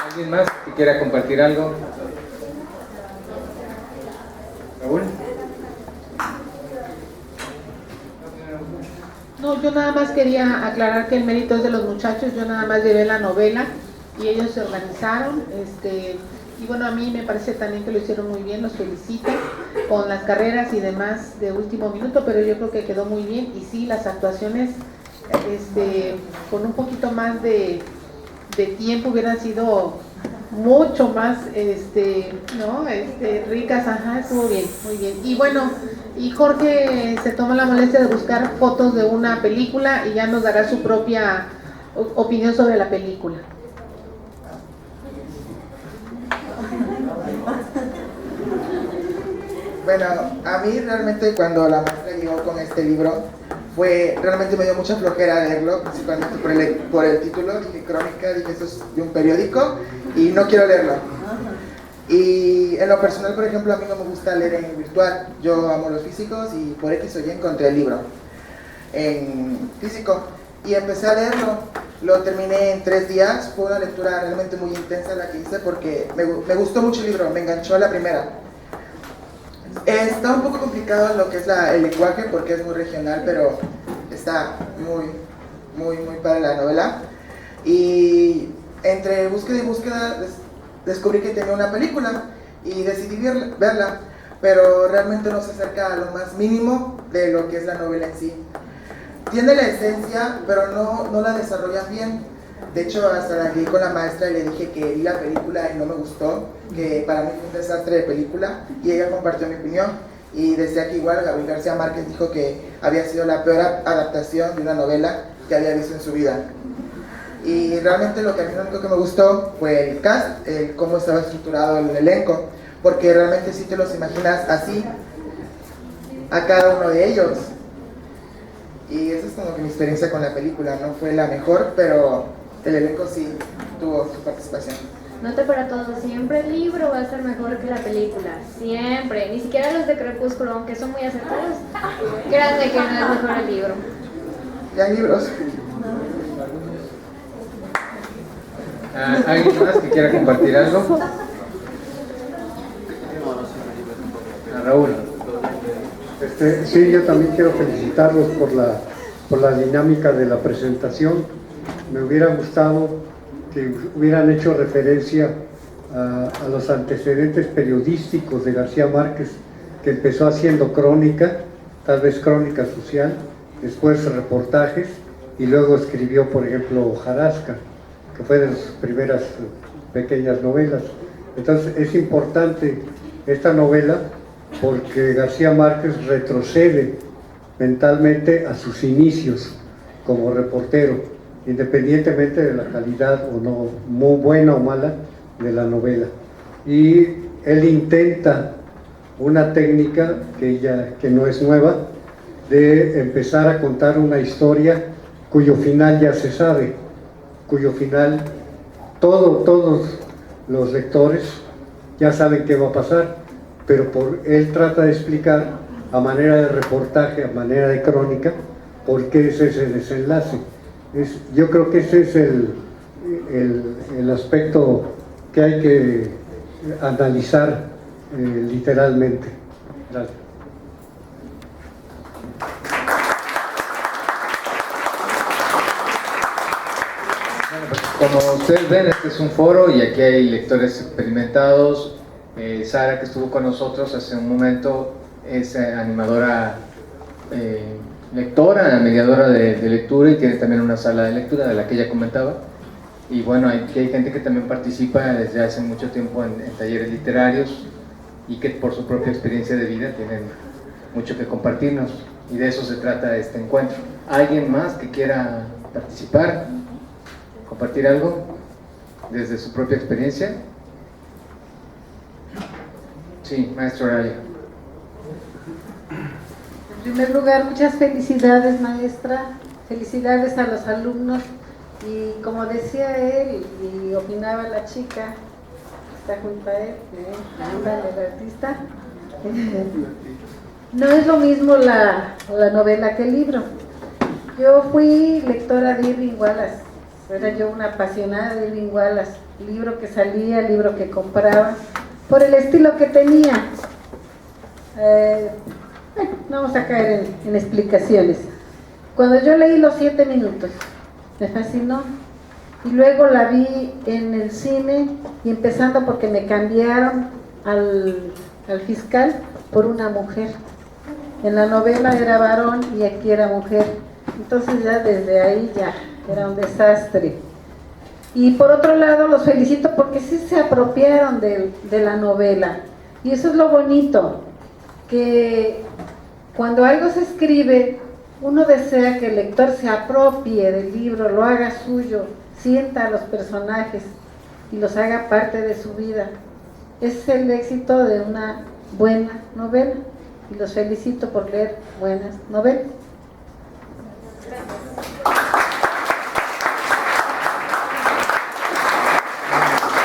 ¿Alguien más que quiera compartir algo? No, yo nada más quería aclarar que el mérito es de los muchachos. Yo nada más llevé la novela y ellos se organizaron. Y bueno, a mí me parece también que lo hicieron muy bien, los felicito con las carreras y demás de último minuto, pero yo creo que quedó muy bien. Y sí, las actuaciones con un poquito más de tiempo hubieran sido mucho más ricas. Ajá, estuvo bien, muy bien. Y bueno, y Jorge se toma la molestia de buscar fotos de una película y ya nos dará su propia opinión sobre la película. Bueno, a mí realmente cuando la maestra llegó con este libro, realmente me dio mucha flojera leerlo, principalmente por el título. Dije crónica, dije esto es de un periódico y no quiero leerlo. Y en lo personal, por ejemplo, a mí no me gusta leer en virtual. Yo amo los físicos y por X o Y encontré el libro en físico y empecé a leerlo. Lo terminé en 3 días. Fue una lectura realmente muy intensa la que hice porque me gustó mucho el libro, me enganchó a la primera. Está un poco complicado lo que es el lenguaje porque es muy regional, pero está muy padre la novela. Y entre búsqueda y búsqueda descubrí que tenía una película y decidí verla, pero realmente no se acerca a lo más mínimo de lo que es la novela en sí. Tiene la esencia, pero no la desarrollan bien. De hecho, hasta la que con la maestra y le dije que vi la película y no me gustó, que para mí fue un desastre de película, y ella compartió mi opinión y decía que igual Gabriel García Márquez dijo que había sido la peor adaptación de una novela que había visto en su vida. Y realmente lo único que me gustó fue el cast, cómo estaba estructurado el elenco, porque realmente sí te los imaginas así a cada uno de ellos. Y esa es como que mi experiencia con la película. No fue la mejor, pero el elenco sí tuvo su participación. Nota para todos, siempre el libro va a ser mejor que la película, siempre, ni siquiera los de Crepúsculo, aunque son muy acertados, créanme que no es mejor el libro. Ya libros. ¿Alguien más que quiera compartir algo? Raúl. Sí, yo también quiero felicitarlos por la dinámica de la presentación. Me hubiera gustado que hubieran hecho referencia a los antecedentes periodísticos de García Márquez, que empezó haciendo crónica, tal vez crónica social, después reportajes, y luego escribió, por ejemplo, Hojarasca, que fue de sus primeras pequeñas novelas. Entonces es importante esta novela porque García Márquez retrocede mentalmente a sus inicios como reportero, independientemente de la calidad o no, muy buena o mala, de la novela. Y él intenta una técnica que no es nueva, de empezar a contar una historia cuyo final ya se sabe, cuyo final todos los lectores ya saben qué va a pasar, pero él trata de explicar a manera de reportaje, a manera de crónica, por qué es ese desenlace. Yo creo que ese es el aspecto que hay que analizar literalmente. Gracias. Como ustedes ven, este es un foro y aquí hay lectores experimentados. Sara, que estuvo con nosotros hace un momento, es animadora, lectora, mediadora de lectura, y tiene también una sala de lectura de la que ella comentaba. Y bueno, hay gente que también participa desde hace mucho tiempo en talleres literarios y que por su propia experiencia de vida tienen mucho que compartirnos, y de eso se trata este encuentro. ¿Alguien más que quiera participar? ¿Compartir algo desde su propia experiencia? Sí, maestro Araya. En primer lugar, muchas felicidades, maestra, felicidades a los alumnos, y como decía él y opinaba la chica que está junto a él, el artista, no es lo mismo la novela que el libro. Yo fui lectora de Irving Wallace, era yo una apasionada de Irving Wallace, libro que salía, libro que compraba, por el estilo que tenía. No vamos a caer en explicaciones. Cuando yo leí Los 7 minutos, me fascinó. Y luego la vi en el cine, y empezando porque me cambiaron al fiscal por una mujer. En la novela era varón y aquí era mujer. Entonces ya desde ahí ya era un desastre. Y por otro lado los felicito porque sí se apropiaron de la novela. Y eso es lo bonito, que cuando algo se escribe, uno desea que el lector se apropie del libro, lo haga suyo, sienta a los personajes y los haga parte de su vida. Ese es el éxito de una buena novela. Y los felicito por leer buenas novelas.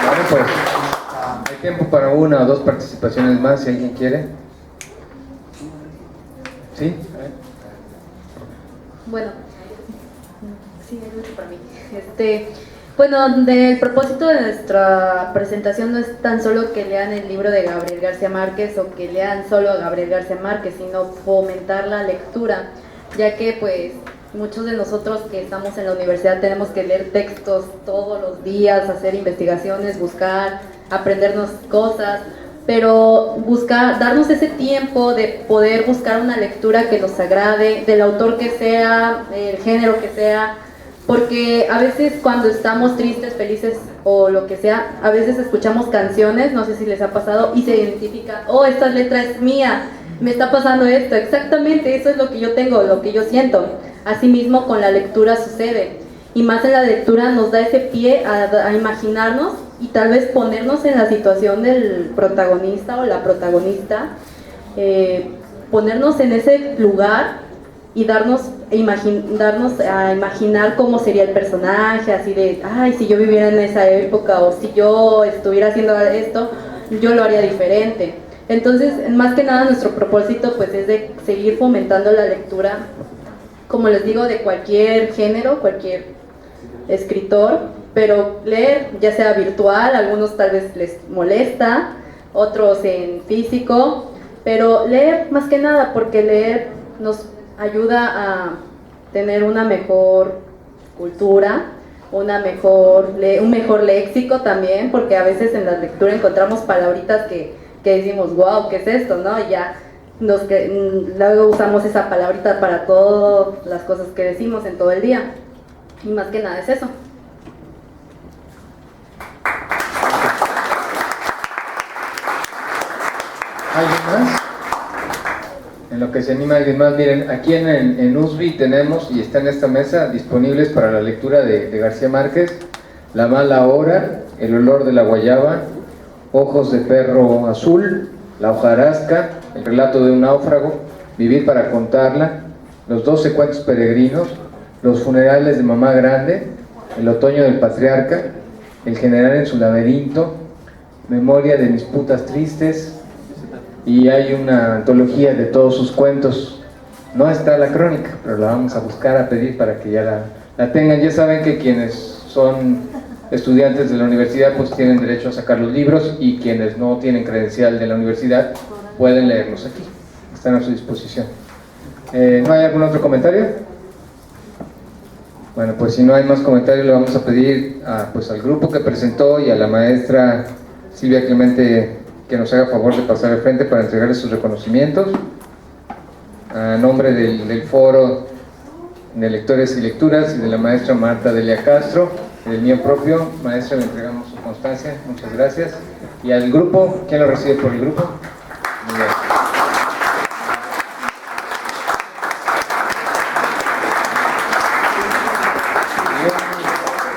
Bueno, pues hay tiempo para una o dos participaciones más, si alguien quiere. ¿Sí? Bueno, sí, hay mucho para mí. Bueno, el propósito de nuestra presentación no es tan solo que lean el libro de Gabriel García Márquez o que lean solo a Gabriel García Márquez, sino fomentar la lectura, ya que pues muchos de nosotros que estamos en la universidad tenemos que leer textos todos los días, hacer investigaciones, buscar, aprendernos cosas, pero darnos ese tiempo de poder buscar una lectura que nos agrade, del autor que sea, el género que sea, porque a veces cuando estamos tristes, felices o lo que sea, a veces escuchamos canciones, no sé si les ha pasado, y se identifica, oh, esta letra es mía, me está pasando esto, exactamente, eso es lo que yo tengo, lo que yo siento. Asimismo con la lectura sucede, y más en la lectura nos da ese pie a imaginarnos y tal vez ponernos en la situación del protagonista o la protagonista, ponernos en ese lugar y darnos a imaginar cómo sería el personaje, así de, ay, si yo viviera en esa época o si yo estuviera haciendo esto, yo lo haría diferente. Entonces, más que nada nuestro propósito pues es de seguir fomentando la lectura, como les digo, de cualquier género, cualquier escritor, pero leer, ya sea virtual, algunos tal vez les molesta, otros en físico, pero leer más que nada, porque leer nos ayuda a tener una mejor cultura, un mejor léxico también, porque a veces en la lectura encontramos palabritas que decimos, wow, ¿qué es esto? ¿No? Y ya luego usamos esa palabrita para todas las cosas que decimos en todo el día, y más que nada es eso. ¿Alguien más? En lo que se anima alguien más, miren, aquí en USB tenemos, y está en esta mesa, disponibles para la lectura de García Márquez, La mala hora, El olor de la guayaba, Ojos de perro azul, La hojarasca, El relato de un náufrago, Vivir para contarla, Los 12 cuentos peregrinos, Los funerales de mamá grande, El otoño del patriarca, El general en su laberinto, Memoria de mis putas tristes, y hay una antología de todos sus cuentos. No está la crónica, pero la vamos a buscar, a pedir para que ya la tengan. Ya saben que quienes son estudiantes de la universidad pues tienen derecho a sacar los libros, y quienes no tienen credencial de la universidad pueden leerlos aquí, están a su disposición. ¿No hay algún otro comentario? Bueno, pues si no hay más comentarios, le vamos a pedir pues al grupo que presentó y a la maestra Silvia Clemente que nos haga favor de pasar al frente para entregarles sus reconocimientos. A nombre del foro de lectores y lecturas y de la maestra Marta Delia Castro, y del mío propio, maestra, le entregamos su constancia, muchas gracias. Y al grupo, ¿quién lo recibe por el grupo? Muy bien.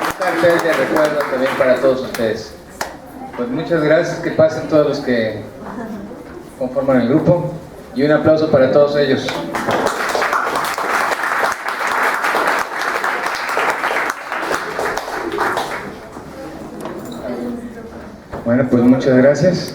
Un cartel de recuerdo también para todos ustedes. Pues muchas gracias, que pasen todos los que conforman el grupo, y un aplauso para todos ellos. Bueno, pues muchas gracias.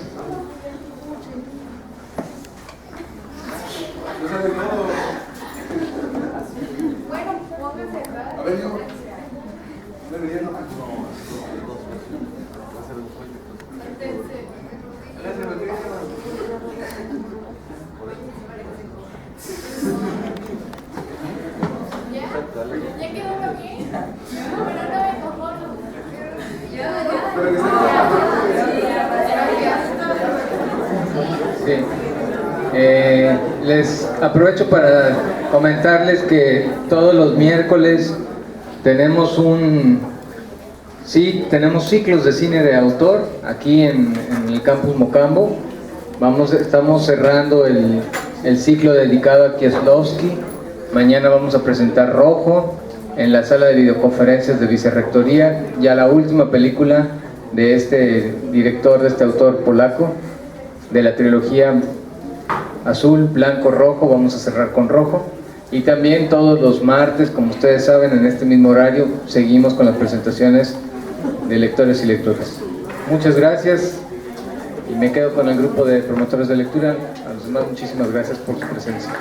Ya quedó bien. Pero no me conformo. Sí. Les aprovecho para comentarles que todos los miércoles tenemos tenemos ciclos de cine de autor aquí en el campus Mocambo. Estamos cerrando el ciclo dedicado a Kieslowski. Mañana vamos a presentar Rojo en la sala de videoconferencias de Vicerrectoría, ya la última película de este director, de este autor polaco, de la trilogía Azul, Blanco, Rojo. Vamos a cerrar con Rojo. Y también todos los martes, como ustedes saben, en este mismo horario seguimos con las presentaciones de lectores y lectoras. Muchas gracias y me quedo con el grupo de promotores de lectura. A los demás, muchísimas gracias por su presencia.